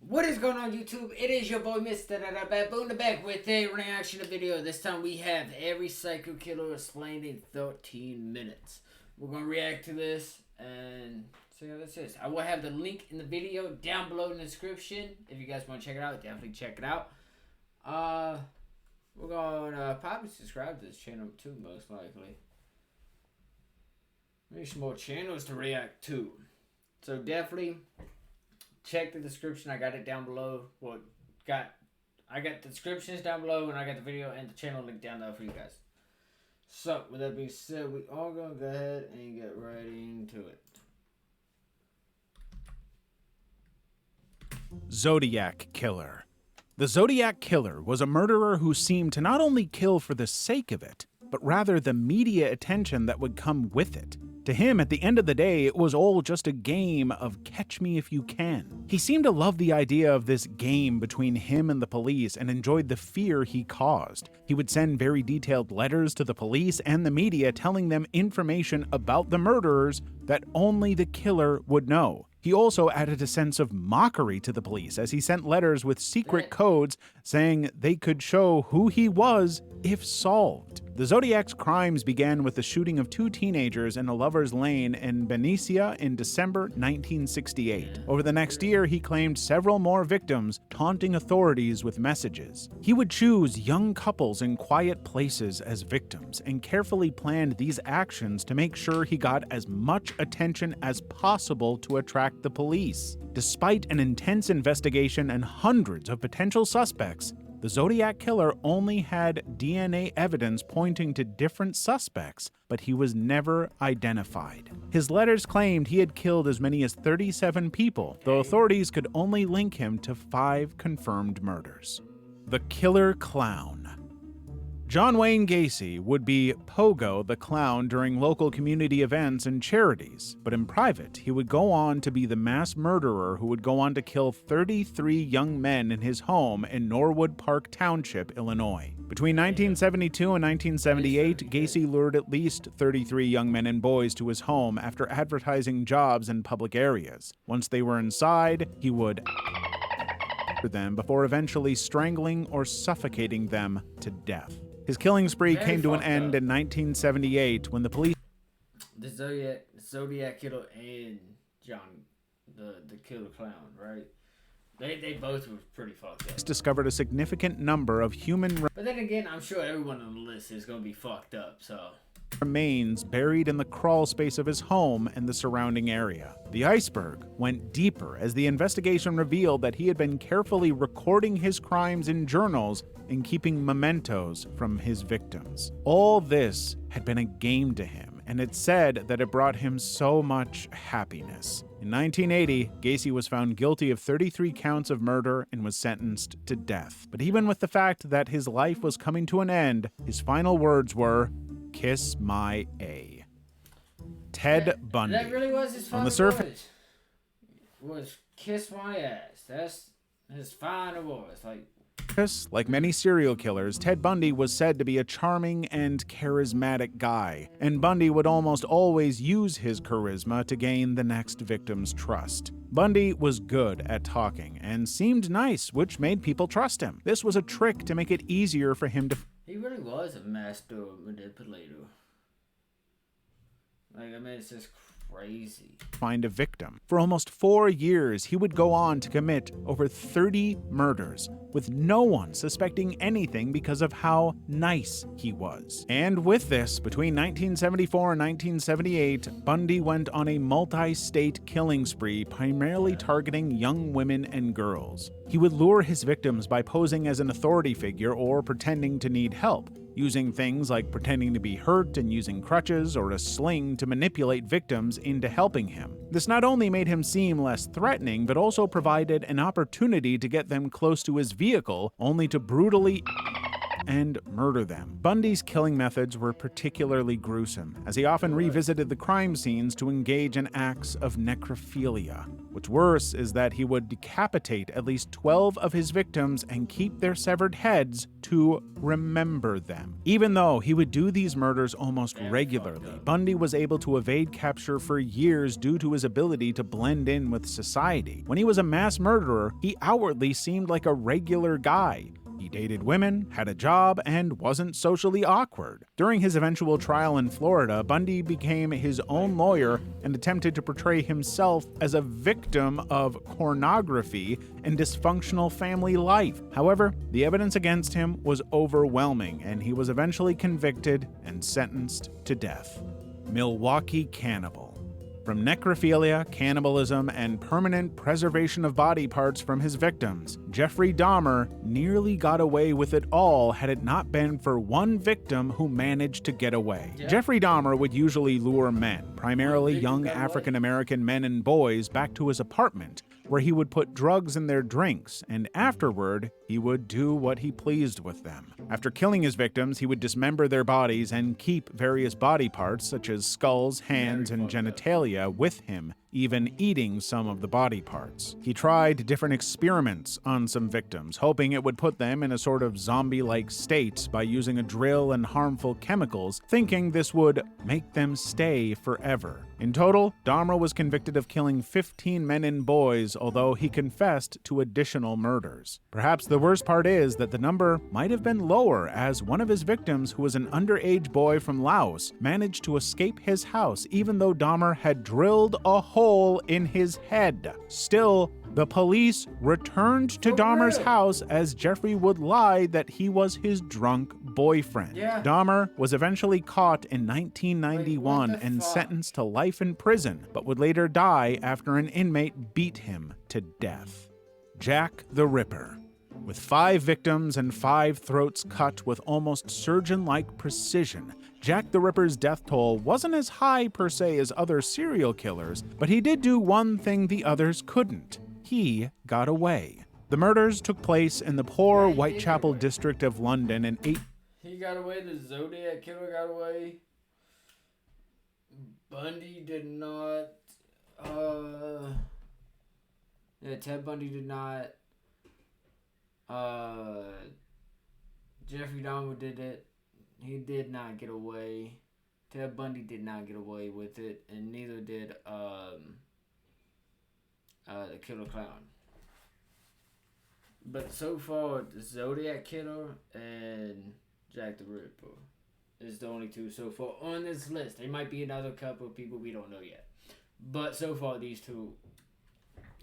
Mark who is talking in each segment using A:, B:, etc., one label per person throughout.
A: What is going on, YouTube? It is your boy MrBaboon back with a reaction video. This time we have every psycho killer explained in 13 minutes. We're going to react to this and see how this is. I will have the link in the video down below in the description. If you guys want to check it out, definitely check it out. We're going to probably subscribe to this channel too, most likely. Maybe some more channels to react to. So definitely check the description. I got it down below. I got the descriptions down below, and I got the video and the channel link down there for you guys. So with that being said, we are gonna go ahead and get right into it.
B: Zodiac Killer. The Zodiac Killer was a murderer who seemed to not only kill for the sake of it, but rather the media attention that would come with it. To him, at the end of the day, it was all just a game of catch me if you can. He seemed to love the idea of this game between him and the police and enjoyed the fear he caused. He would send very detailed letters to the police and the media telling them information about the murderers that only the killer would know. He also added a sense of mockery to the police as he sent letters with secret codes saying they could show who he was if solved. The Zodiac's crimes began with the shooting of 2 teenagers in a lover's lane in Benicia in December 1968. Over the next year, he claimed several more victims, taunting authorities with messages. He would choose young couples in quiet places as victims and carefully planned these actions to make sure he got as much attention as possible to attract the police. Despite an intense investigation and hundreds of potential suspects, the Zodiac Killer only had DNA evidence pointing to different suspects, but he was never identified. His letters claimed he had killed as many as 37 people, though authorities could only link him to 5 confirmed murders. The Killer Clown. John Wayne Gacy would be Pogo the Clown during local community events and charities, but in private, he would go on to be the mass murderer who would go on to kill 33 young men in his home in Norwood Park Township, Illinois. Between 1972 and 1978, Gacy lured at least 33 young men and boys to his home after advertising jobs in public areas. Once they were inside, he would them before eventually strangling or suffocating them to death. His killing spree came to an end in 1978 when the police...
A: The Zodiac Killer and John, the Killer Clown, right? They both were pretty fucked up.
B: Discovered a significant number of human
A: But then again, I'm sure everyone on the list is gonna be fucked up, so...
B: remains buried in the crawl space of his home and the surrounding area. The iceberg went deeper as the investigation revealed that he had been carefully recording his crimes in journals and keeping mementos from his victims. All this had been a game to him, and it said that it brought him so much happiness. In 1980, Gacy was found guilty of 33 counts of murder and was sentenced to death. But even with the fact that his life was coming to an end, his final words were, "Kiss my A." Ted Bundy.
A: That really was his final
B: On the surface,
A: was kiss my ass. That's his final words.
B: like many serial killers, Ted Bundy was said to be a charming and charismatic guy, and Bundy would almost always use his charisma to gain the next victim's trust. Bundy was good at talking and seemed nice, which made people trust him. This was a trick to make it easier for him to...
A: He really was a master manipulator. It's just crazy.
B: Find a victim. For almost 4 years, he would go on to commit over 30 murders, with no one suspecting anything because of how nice he was. And with this, between 1974 and 1978, Bundy went on a multi-state killing spree, primarily targeting young women and girls. He would lure his victims by posing as an authority figure or pretending to need help, using things like pretending to be hurt and using crutches or a sling to manipulate victims into helping him. This not only made him seem less threatening, but also provided an opportunity to get them close to his vehicle, only to brutally and murder them. Bundy's killing methods were particularly gruesome, as he often revisited the crime scenes to engage in acts of necrophilia. What's worse is that he would decapitate at least 12 of his victims and keep their severed heads to remember them. Even though he would do these murders almost regularly, Bundy was able to evade capture for years due to his ability to blend in with society. When he was a mass murderer, he outwardly seemed like a regular guy. He dated women, had a job, and wasn't socially awkward. During his eventual trial in Florida, Bundy became his own lawyer and attempted to portray himself as a victim of pornography and dysfunctional family life. However, the evidence against him was overwhelming, and he was eventually convicted and sentenced to death. Milwaukee Cannibal. From necrophilia, cannibalism, and permanent preservation of body parts from his victims, Jeffrey Dahmer nearly got away with it all had it not been for one victim who managed to get away. Yeah. Jeffrey Dahmer would usually lure men, primarily young African-American men and boys, back to his apartment, where he would put drugs in their drinks, and afterward, he would do what he pleased with them. After killing his victims, he would dismember their bodies and keep various body parts, such as skulls, hands, and genitalia, with him, even eating some of the body parts. He tried different experiments on some victims, hoping it would put them in a sort of zombie-like state by using a drill and harmful chemicals, thinking this would make them stay forever. In total, Dahmer was convicted of killing 15 men and boys, although he confessed to additional murders. Perhaps the worst part is that the number might have been lower, as one of his victims, who was an underage boy from Laos, managed to escape his house even though Dahmer had drilled a hole in his head. Still, the police returned to Dahmer's house as Jeffrey would lie that he was his drunk boyfriend. Yeah. Dahmer was eventually caught in 1991 and sentenced to life in prison, but would later die after an inmate beat him to death. Jack the Ripper. With 5 victims and 5 throats cut with almost surgeon-like precision, Jack the Ripper's death toll wasn't as high per se as other serial killers, but he did do one thing the others couldn't. He got away. The murders took place in the poor Whitechapel district of London in
A: He got away, the Zodiac Killer got away. Bundy did not. Ted Bundy did not. Jeffrey Dahmer did it. He did not get away. Ted Bundy did not get away with it, and neither did the Killer Clown. But so far, the Zodiac Killer and Jack the Ripper is the only 2 so far on this list. There might be another couple of people we don't know yet, but so far these 2,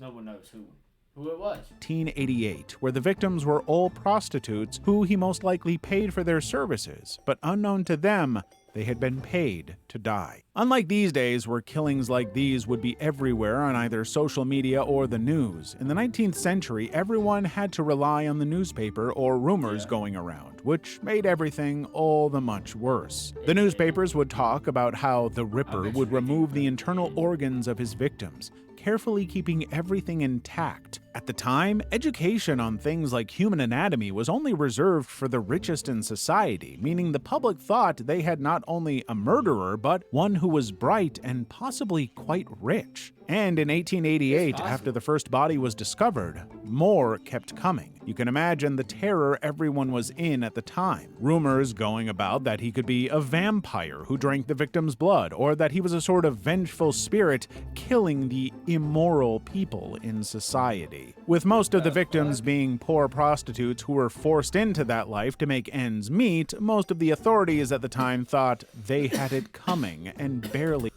A: no one knows who it was.
B: 1988, where the victims were all prostitutes who he most likely paid for their services, but unknown to them, they had been paid to die. Unlike these days, where killings like these would be everywhere on either social media or the news, in the 19th century, everyone had to rely on the newspaper or rumors going around, which made everything all the much worse. The newspapers would talk about how the Ripper would remove the internal organs of his victims, carefully keeping everything intact. At the time, education on things like human anatomy was only reserved for the richest in society, meaning the public thought they had not only a murderer, but one who was bright and possibly quite rich. And in 1888, after the first body was discovered, more kept coming. You can imagine the terror everyone was in at the time. Rumors going about that he could be a vampire who drank the victim's blood, or that he was a sort of vengeful spirit killing the immoral people in society. With most of the victims being poor prostitutes who were forced into that life to make ends meet, most of the authorities at the time thought they had it coming and barely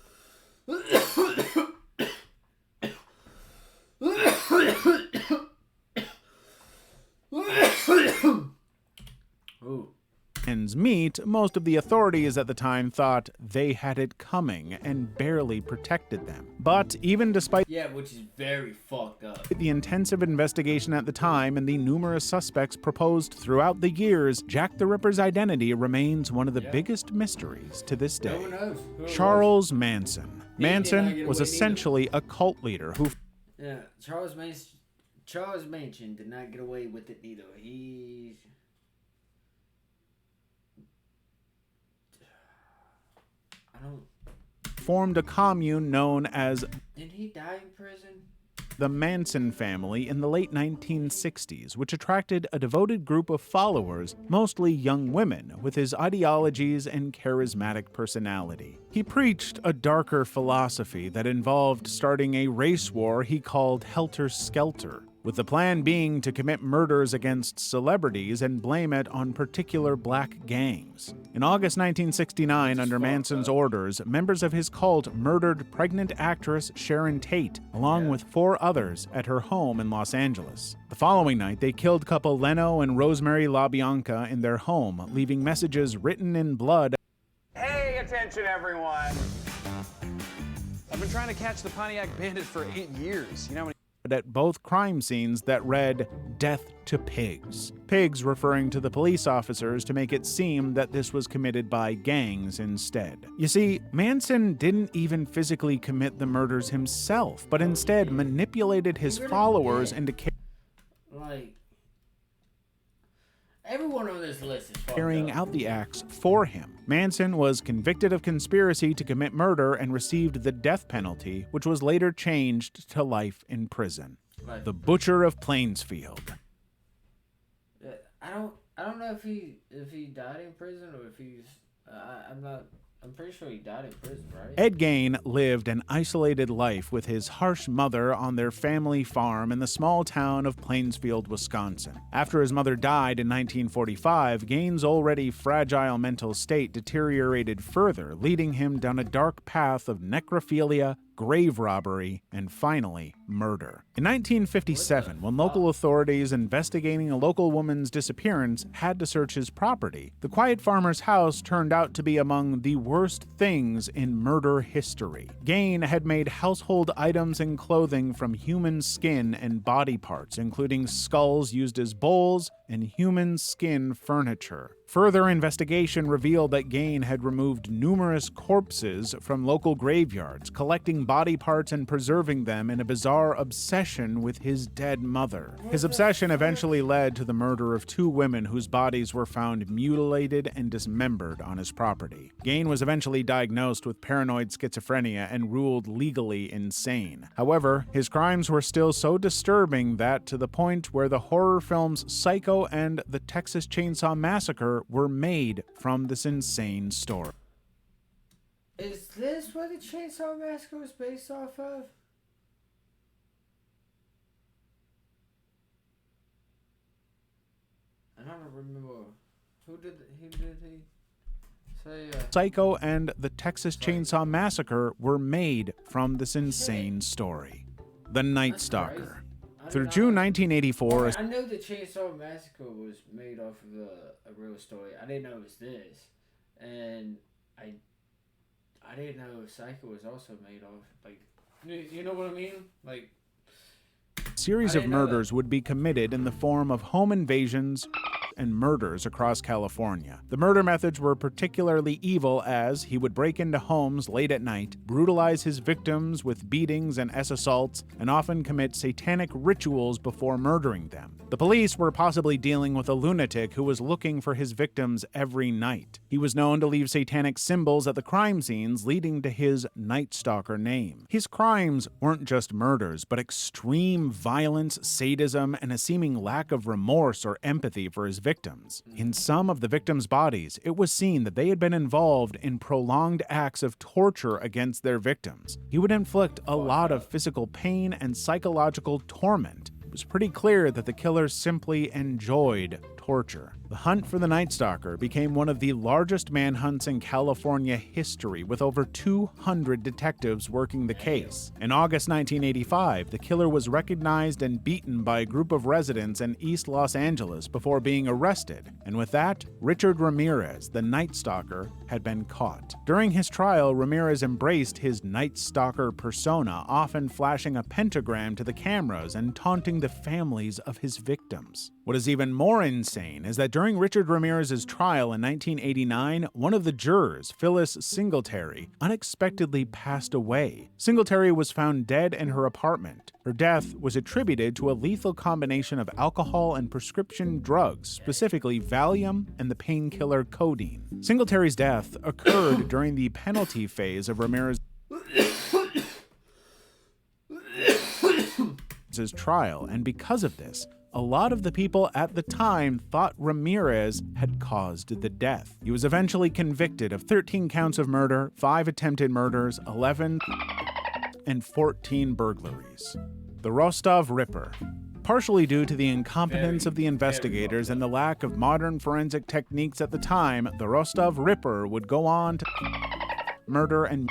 B: ends meet, most of the authorities at the time thought they had it coming and barely protected them. But even despite
A: which is very fucked up.
B: The intensive investigation at the time and the numerous suspects proposed throughout the years, Jack the Ripper's identity remains one of the biggest mysteries to this day.
A: No one knows who
B: Charles Manson. Manson was essentially a cult leader who...
A: Charles Manson did not get away with it either.
B: formed a commune known as
A: Did he die in prison?
B: the Manson family in the late 1960s, which attracted a devoted group of followers, mostly young women, with his ideologies and charismatic personality. He preached a darker philosophy that involved starting a race war he called Helter Skelter, with the plan being to commit murders against celebrities and blame it on particular black gangs. In August 1969, under Manson's orders, members of his cult murdered pregnant actress Sharon Tate, along with 4 others, at her home in Los Angeles. The following night, they killed couple Leno and Rosemary LaBianca in their home, leaving messages written in blood.
C: Hey, attention everyone! I've been trying to catch the Pontiac Bandit for 8 years. You know how many
B: at both crime scenes that read, "Death to Pigs." Pigs referring to the police officers to make it seem that this was committed by gangs instead. You see, Manson didn't even physically commit the murders himself, but instead manipulated his followers into
A: like, everyone on this list is
B: carrying out the acts for him. Manson was convicted of conspiracy to commit murder and received the death penalty, which was later changed to life in prison. The Butcher of Plainsfield.
A: I don't know if he died in prison or if he's I'm pretty sure he died in prison, right?
B: Ed Gein lived an isolated life with his harsh mother on their family farm in the small town of Plainsfield, Wisconsin. After his mother died in 1945, Gein's already fragile mental state deteriorated further, leading him down a dark path of necrophilia, grave robbery, and finally, murder. In 1957, when local authorities investigating a local woman's disappearance had to search his property, the quiet farmer's house turned out to be among the worst things in murder history. Gein had made household items and clothing from human skin and body parts, including skulls used as bowls and human skin furniture. Further investigation revealed that Gein had removed numerous corpses from local graveyards, collecting body parts and preserving them in a bizarre obsession with his dead mother. His obsession eventually led to the murder of 2 women whose bodies were found mutilated and dismembered on his property. Gein was eventually diagnosed with paranoid schizophrenia and ruled legally insane. However, his crimes were still so disturbing that, to the point where the horror films Psycho and the Texas Chainsaw Massacre were made from this insane story.
A: Is this what the Chainsaw Massacre was based off of? I don't remember. Who did he say?
B: Psycho and the Texas Chainsaw Massacre were made from this insane story. The Night Stalker. Through June 1984,
A: I know the Chainsaw Massacre was made off of a real story. I didn't know it was this, and I didn't know Psycho was also made off, like, you know what I mean? Like,
B: a series of murders would be committed in the form of home invasions and murders across California. The murder methods were particularly evil, as he would break into homes late at night, brutalize his victims with beatings and assaults, and often commit satanic rituals before murdering them. The police were possibly dealing with a lunatic who was looking for his victims every night. He was known to leave satanic symbols at the crime scenes, leading to his Night Stalker name. His crimes weren't just murders, but extreme violence, sadism, and a seeming lack of remorse or empathy for his victims. In some of the victims' bodies, it was seen that they had been involved in prolonged acts of torture against their victims. He would inflict a lot of physical pain and psychological torment. It was pretty clear that the killer simply enjoyed torture. The hunt for the Night Stalker became one of the largest manhunts in California history, with over 200 detectives working the case. In August 1985, the killer was recognized and beaten by a group of residents in East Los Angeles before being arrested, and with that, Richard Ramirez, the Night Stalker, had been caught. During his trial, Ramirez embraced his Night Stalker persona, often flashing a pentagram to the cameras and taunting the families of his victims. What is even more insane insane is that during Richard Ramirez's trial in 1989, one of the jurors, Phyllis Singletary, unexpectedly passed away. Singletary was found dead in her apartment. Her death was attributed to a lethal combination of alcohol and prescription drugs, specifically Valium and the painkiller codeine. Singletary's death occurred during the penalty phase of Ramirez's trial, and because of this, a lot of the people at the time thought Ramirez had caused the death. He was eventually convicted of 13 counts of murder, 5 attempted murders, 11 and 14 burglaries. The Rostov Ripper. Partially due to the incompetence of the investigators and the lack of modern forensic techniques at the time, the Rostov Ripper would go on to murder and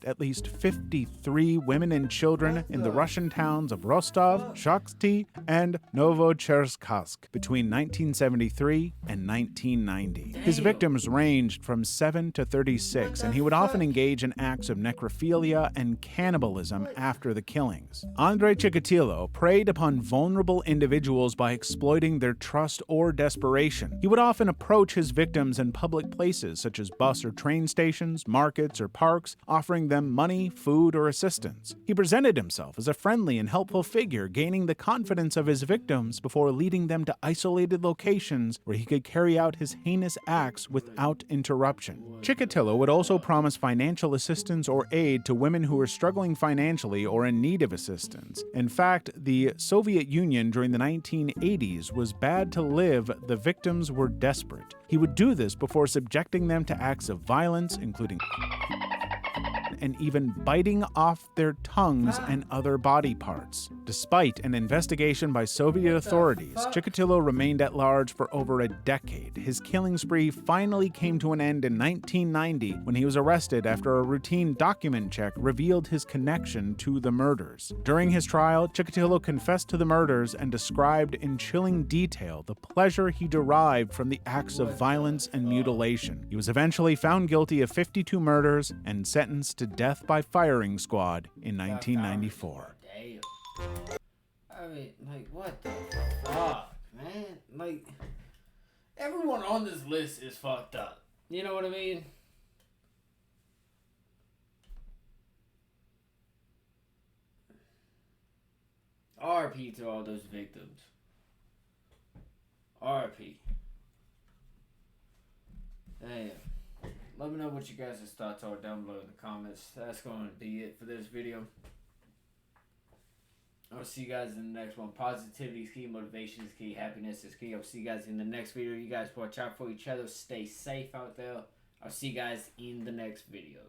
B: at least 53 women and children in the Russian towns of Rostov, Shakhty, and Novocherkassk between 1973 and 1990. His victims ranged from 7 to 36, and he would often engage in acts of necrophilia and cannibalism after the killings. Andrei Chikatilo preyed upon vulnerable individuals by exploiting their trust or desperation. He would often approach his victims in public places such as bus or train stations, markets, or parks, offering them money, food, or assistance. He presented himself as a friendly and helpful figure, gaining the confidence of his victims before leading them to isolated locations where he could carry out his heinous acts without interruption. Chikatilo would also promise financial assistance or aid to women who were struggling financially or in need of assistance. In fact, the Soviet Union during the 1980s was bad to live. The victims were desperate. He would do this before subjecting them to acts of violence, including and even biting off their tongues and other body parts. Despite an investigation by Soviet authorities, Chikatilo remained at large for over a decade. His killing spree finally came to an end in 1990 when he was arrested after a routine document check revealed his connection to the murders. During his trial, Chikatilo confessed to the murders and described in chilling detail the pleasure he derived from the acts of violence and mutilation. He was eventually found guilty of 52 murders and sentenced to death by firing squad in 1994.
A: Damn. I mean, like, what the fuck, man? Like, everyone on this list is fucked up. You know what I mean? RP to all those victims. RP. Damn. Let me know what you guys' thoughts are down below in the comments. That's going to be it for this video. I'll see you guys in the next one. Positivity is key. Motivation is key. Happiness is key. I'll see you guys in the next video. You guys watch out for each other. Stay safe out there. I'll see you guys in the next video.